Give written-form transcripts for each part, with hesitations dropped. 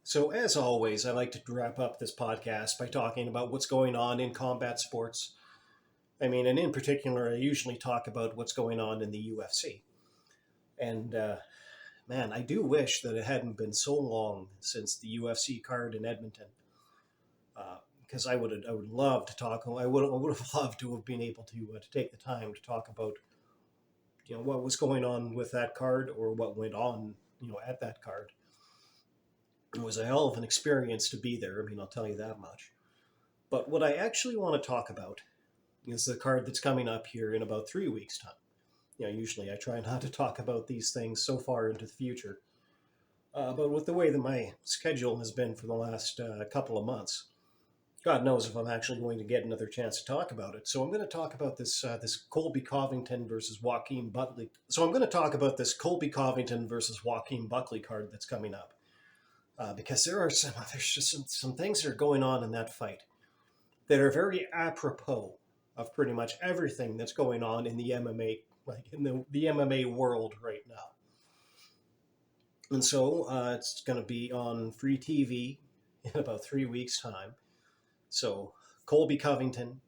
So, as always, I like to wrap up this podcast by talking about what's going on in combat sports. And in particular, I usually talk about what's going on in the UFC. And man, I do wish that it hadn't been so long since the UFC card in Edmonton, because I would love to talk. I would have loved to have been able to take the time to talk about what was going on with that card or what went on at that card. It was a hell of an experience to be there. I'll tell you that much. But what I actually want to talk about is the card that's coming up here in about 3 weeks' time. Usually I try not to talk about these things so far into the future. But with the way that my schedule has been for the last couple of months, God knows if I'm actually going to get another chance to talk about it. So I'm going to talk about this Colby Covington versus Joaquin Buckley. So I'm going to talk about this Colby Covington versus Joaquin Buckley card that's coming up. Because there's just some things that are going on in that fight that are very apropos of pretty much everything that's going on in the MMA, like in the MMA world right now. And so it's going to be on free TV in about 3 weeks' time. So Colby Covington,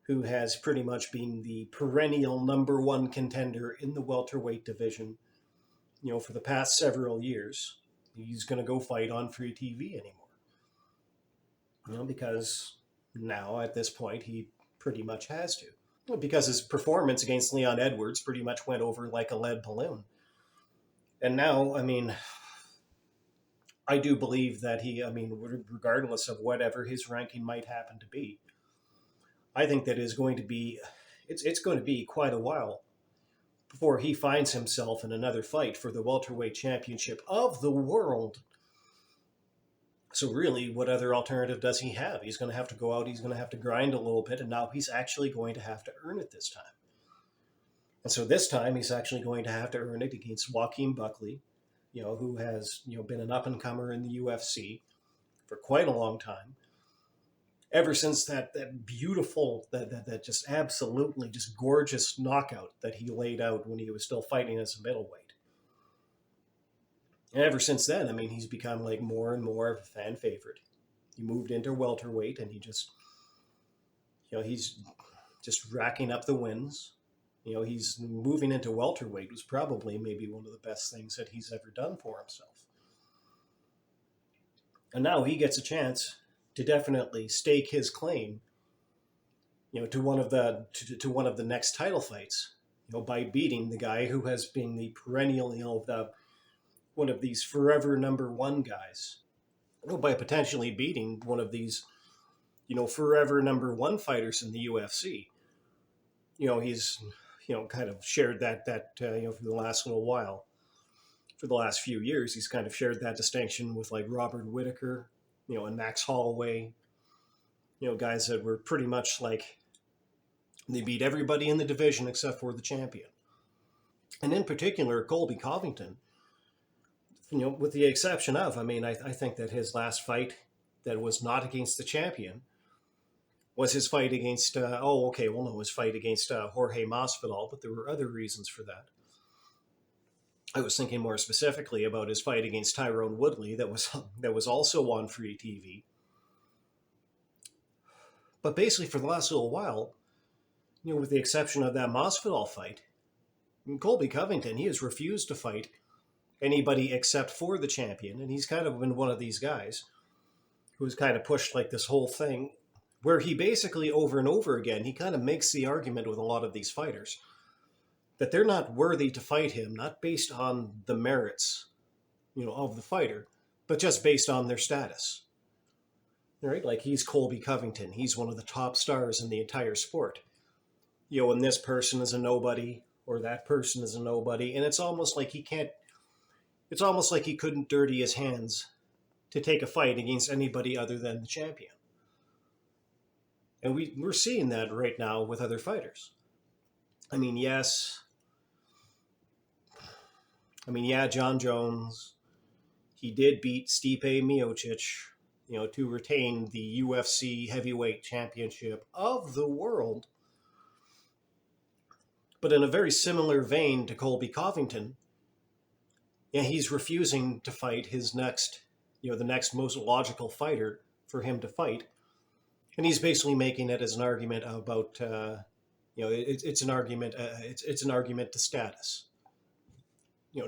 who has pretty much been the perennial number one contender in the welterweight division, for the past several years, he's going to go fight on free TV anymore. Because now at this point he pretty much has to. Because his performance against Leon Edwards pretty much went over like a lead balloon. And now, I do believe that regardless of whatever his ranking might happen to be, I think that it's going to be quite a while before he finds himself in another fight for the welterweight championship of the world. So really, what other alternative does he have? He's going to have to go out, he's going to have to grind a little bit, and now he's actually going to have to earn it this time. And so this time, he's actually going to have to earn it against Joaquin Buckley, who has been an up-and-comer in the UFC for quite a long time. Ever since that beautiful, that just absolutely just gorgeous knockout that he laid out when he was still fighting as a middleweight. And ever since then, he's become like more and more of a fan favorite. He moved into welterweight and he's just racking up the wins. He's moving into welterweight was probably maybe one of the best things that he's ever done for himself. And now he gets a chance to definitely stake his claim, to one of the next title fights, by beating the guy who has been the perennial, one of these forever number one guys, by potentially beating one of these, forever number one fighters in the UFC. He's, kind of shared that for the last little while. For the last few years, he's kind of shared that distinction with like Robert Whittaker, and Max Holloway, guys that were pretty much like they beat everybody in the division except for the champion. And in particular, Colby Covington, with the exception of, I think that his last fight that was not against the champion was his fight against, his fight against Jorge Masvidal, but there were other reasons for that. I was thinking more specifically about his fight against Tyrone Woodley that was also on free TV. But basically, for the last little while, with the exception of that Masvidal fight, Colby Covington, he has refused to fight anybody except for the champion, and he's kind of been one of these guys who's kind of pushed like this whole thing where he basically over and over again, he kind of makes the argument with a lot of these fighters that they're not worthy to fight him, not based on the merits, of the fighter, but just based on their status. Right? Like he's Colby Covington. He's one of the top stars in the entire sport. And this person is a nobody, or that person is a nobody. And it's almost like he couldn't dirty his hands to take a fight against anybody other than the champion. And we're seeing that right now with other fighters. John Jones, he did beat Stipe Miocic, to retain the UFC heavyweight championship of the world. But in a very similar vein to Colby Covington, he's refusing to fight his next the next most logical fighter for him to fight. And he's basically making it as an argument about, it's an argument. It's an argument to status.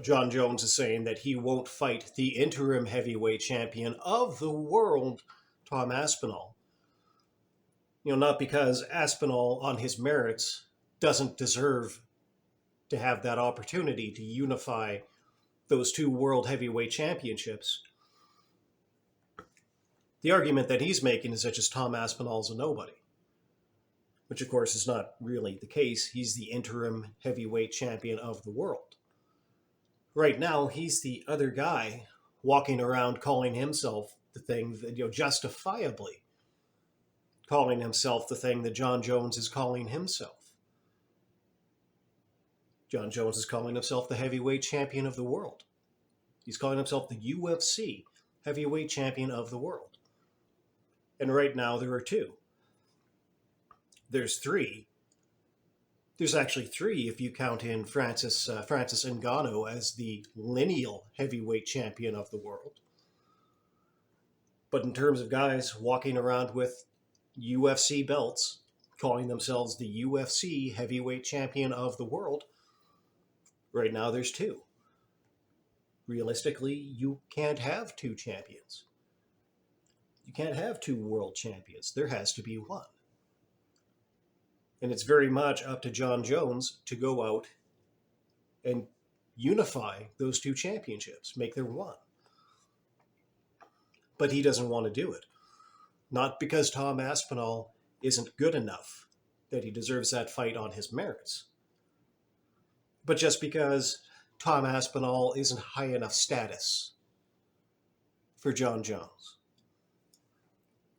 John Jones is saying that he won't fight the interim heavyweight champion of the world, Tom Aspinall. Not because Aspinall, on his merits, doesn't deserve to have that opportunity to unify those two world heavyweight championships. The argument that he's making is that just Tom Aspinall's a nobody, which of course is not really the case. He's the interim heavyweight champion of the world. Right now, he's the other guy walking around calling himself the thing that, justifiably calling himself the thing that John Jones is calling himself. John Jones is calling himself the heavyweight champion of the world. He's calling himself the UFC heavyweight champion of the world. And right now there are two. There's three. There's actually three if you count in Francis Ngannou as the lineal heavyweight champion of the world. But in terms of guys walking around with UFC belts, calling themselves the UFC heavyweight champion of the world, right now there's two. Realistically, you can't have two champions. You can't have two world champions. There has to be one. And it's very much up to John Jones to go out and unify those two championships, make them one. But he doesn't want to do it. Not because Tom Aspinall isn't good enough that he deserves that fight on his merits, but just because Tom Aspinall isn't high enough status for John Jones.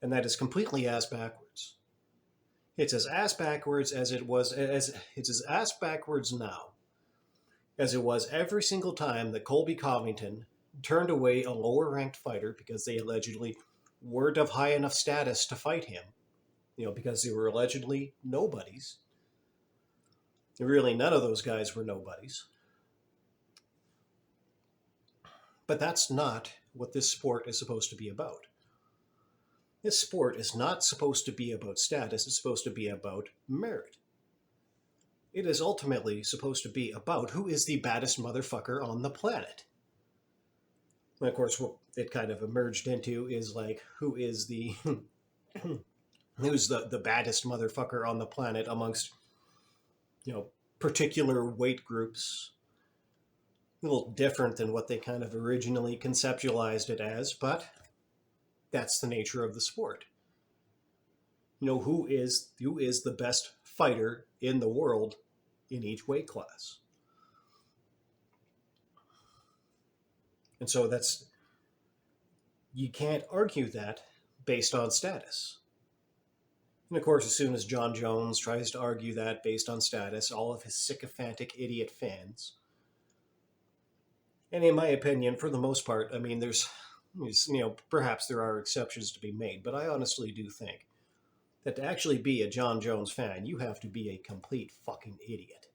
And that is completely ass backwards. It's as ass backwards as it was, it's as ass backwards now as it was every single time that Colby Covington turned away a lower ranked fighter because they allegedly weren't of high enough status to fight him, because they were allegedly nobodies. Really, none of those guys were nobodies. But that's not what this sport is supposed to be about. This sport is not supposed to be about status. It's supposed to be about merit. It is ultimately supposed to be about who is the baddest motherfucker on the planet. And of course, what it kind of emerged into is like, who is the who's the baddest motherfucker on the planet amongst, particular weight groups. A little different than what they kind of originally conceptualized it as, but that's the nature of the sport. Who is the best fighter in the world in each weight class. And so you can't argue that based on status. And of course, as soon as John Jones tries to argue that based on status, all of his sycophantic idiot fans, and in my opinion, for the most part, I mean, there's perhaps there are exceptions to be made, but I honestly do think that to actually be a John Jones fan, you have to be a complete fucking idiot.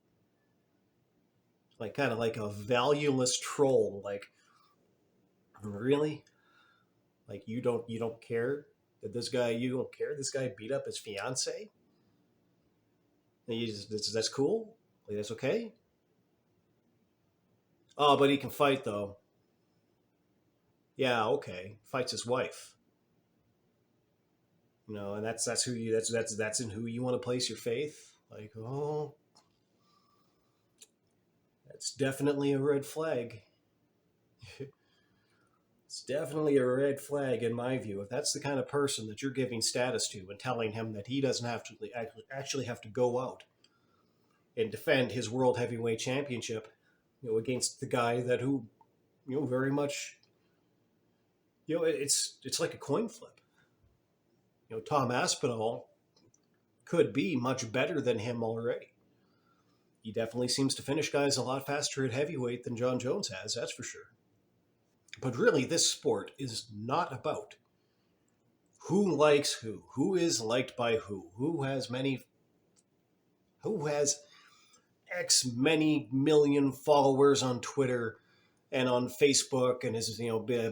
Like, kind of like a valueless troll. Like, really? Like, you don't care that this guy beat up his fiance? That's cool? Like, that's okay? Oh, but he can fight, though. Yeah, okay. Fights his wife. And that's in who you want to place your faith. Like, oh, that's definitely a red flag. It's definitely a red flag in my view. If that's the kind of person that you're giving status to and telling him that he doesn't have to actually have to go out and defend his world heavyweight championship, against the guy that who, very much, it's like a coin flip. Tom Aspinall could be much better than him already. He definitely seems to finish guys a lot faster at heavyweight than John Jones has, that's for sure. But really, this sport is not about who likes who is liked by who has X many million followers on Twitter, and on Facebook, and is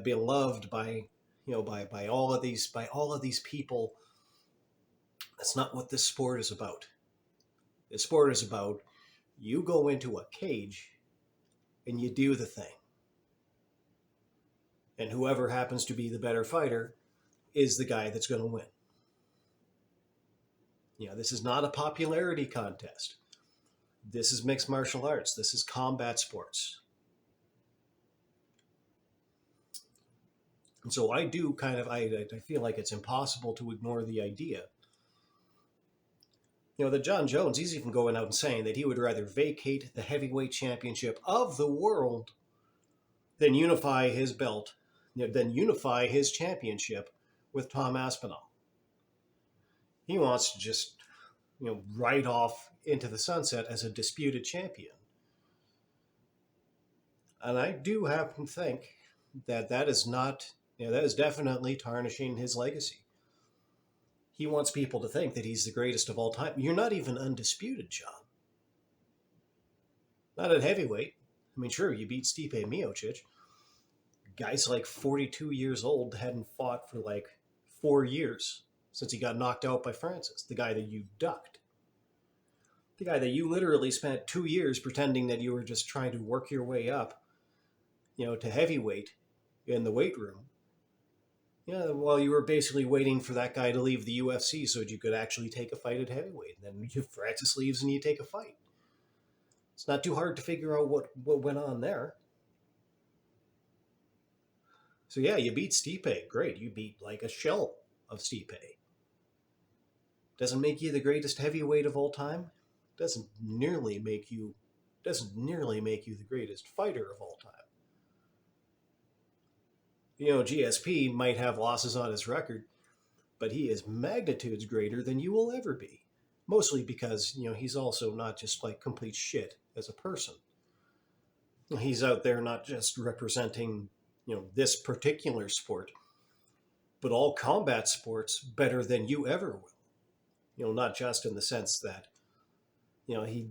beloved by by all of these people. That's not what this sport is about. This sport is about you go into a cage and you do the thing, and whoever happens to be the better fighter is the guy that's going to win. This is not a popularity contest. This is mixed martial arts. This is combat sports. And so I do I feel like it's impossible to ignore the idea. That John Jones, he's even going out and saying that he would rather vacate the heavyweight championship of the world than unify his belt, than unify his championship with Tom Aspinall. He wants to just, ride off into the sunset as a disputed champion. And I do happen to think that is not, that is definitely tarnishing his legacy. He wants people to think that he's the greatest of all time. You're not even undisputed, John. Not at heavyweight. I mean, sure, you beat Stipe Miocic. Guy's like 42 years old, hadn't fought for like 4 years since he got knocked out by Francis, the guy that you ducked. The guy that you literally spent 2 years pretending that you were just trying to work your way up, to heavyweight in the weight room. Well, you were basically waiting for that guy to leave the UFC so that you could actually take a fight at heavyweight. And then Francis leaves and you take a fight. It's not too hard to figure out what went on there. So yeah, you beat Stipe. Great. You beat like a shell of Stipe. Doesn't make you the greatest heavyweight of all time. Doesn't nearly make you the greatest fighter of all time. GSP might have losses on his record, but he is magnitudes greater than you will ever be. Mostly because, he's also not just like complete shit as a person. He's out there not just representing, this particular sport, but all combat sports better than you ever will. Not just in the sense that, he,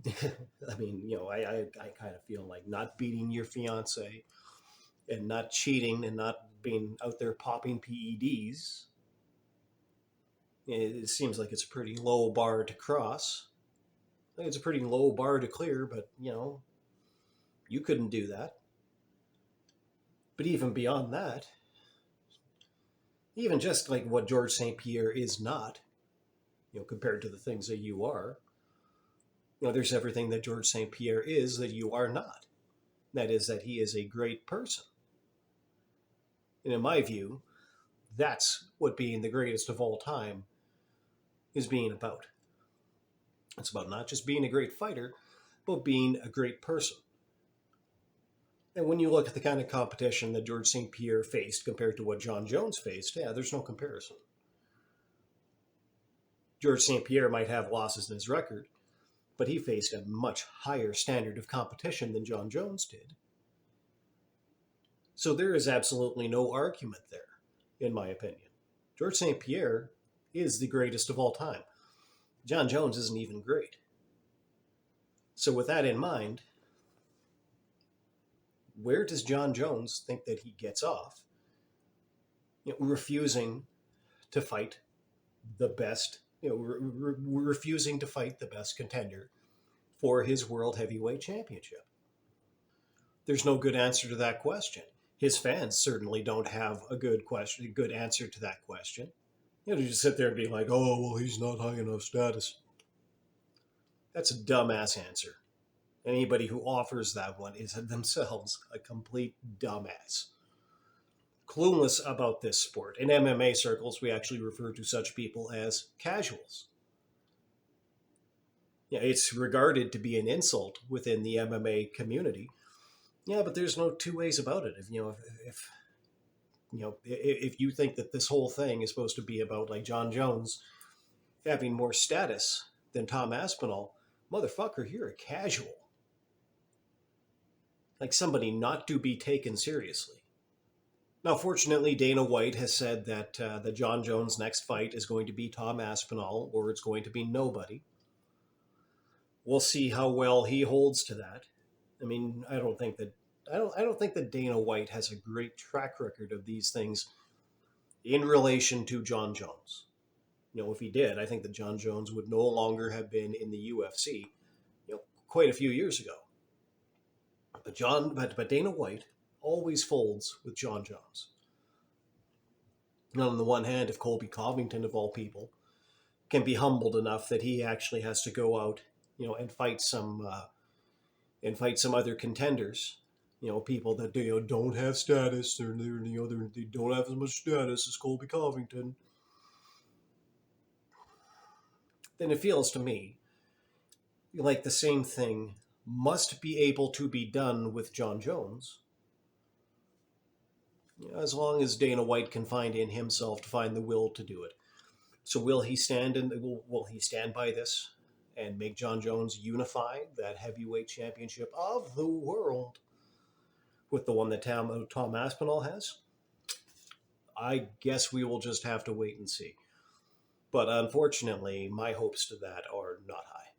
I kind of feel like not beating your fiance and not cheating and not being out there popping PEDs. It seems like it's a pretty low bar to cross. It's a pretty low bar to clear, but, you couldn't do that. But even beyond that, even just like what George St. Pierre is not, compared to the things that you are, there's everything that George St. Pierre is that you are not. That is that he is a great person. And in my view, that's what being the greatest of all time is being about. It's about not just being a great fighter, but being a great person. And when you look at the kind of competition that George St. Pierre faced compared to what John Jones faced, there's no comparison. George St. Pierre might have losses in his record, but he faced a much higher standard of competition than John Jones did. So there is absolutely no argument there, in my opinion. George St. Pierre is the greatest of all time. John Jones isn't even great. So with that in mind, where does John Jones think that he gets off, refusing to fight the best, refusing to fight the best contender for his World Heavyweight Championship? There's no good answer to that question. His fans certainly don't have a good answer to that question. To just sit there and be like, oh, well, he's not high enough status. That's a dumbass answer. Anybody who offers that one is themselves a complete dumbass. Clueless about this sport. In MMA circles, we actually refer to such people as casuals. It's regarded to be an insult within the MMA community. But there's no two ways about it. If you think that this whole thing is supposed to be about like John Jones having more status than Tom Aspinall, motherfucker, you're a casual. Like somebody not to be taken seriously. Now, fortunately, Dana White has said that the John Jones' next fight is going to be Tom Aspinall, or it's going to be nobody. We'll see how well he holds to that. I mean, I don't think that I don't think that Dana White has a great track record of these things in relation to John Jones. If he did, I think that John Jones would no longer have been in the UFC, quite a few years ago. But Dana White always folds with John Jones. Now, on the one hand, if Colby Covington, of all people, can be humbled enough that he actually has to go out, and fight some other contenders, people that don't have status, they don't have as much status as Colby Covington, then it feels to me like the same thing must be able to be done with John Jones, as long as Dana White can find in himself to find the will to do it. So will he stand by this and make John Jones unify that heavyweight championship of the world with the one that Tom Aspinall has? I guess we will just have to wait and see. But unfortunately, my hopes to that are not high.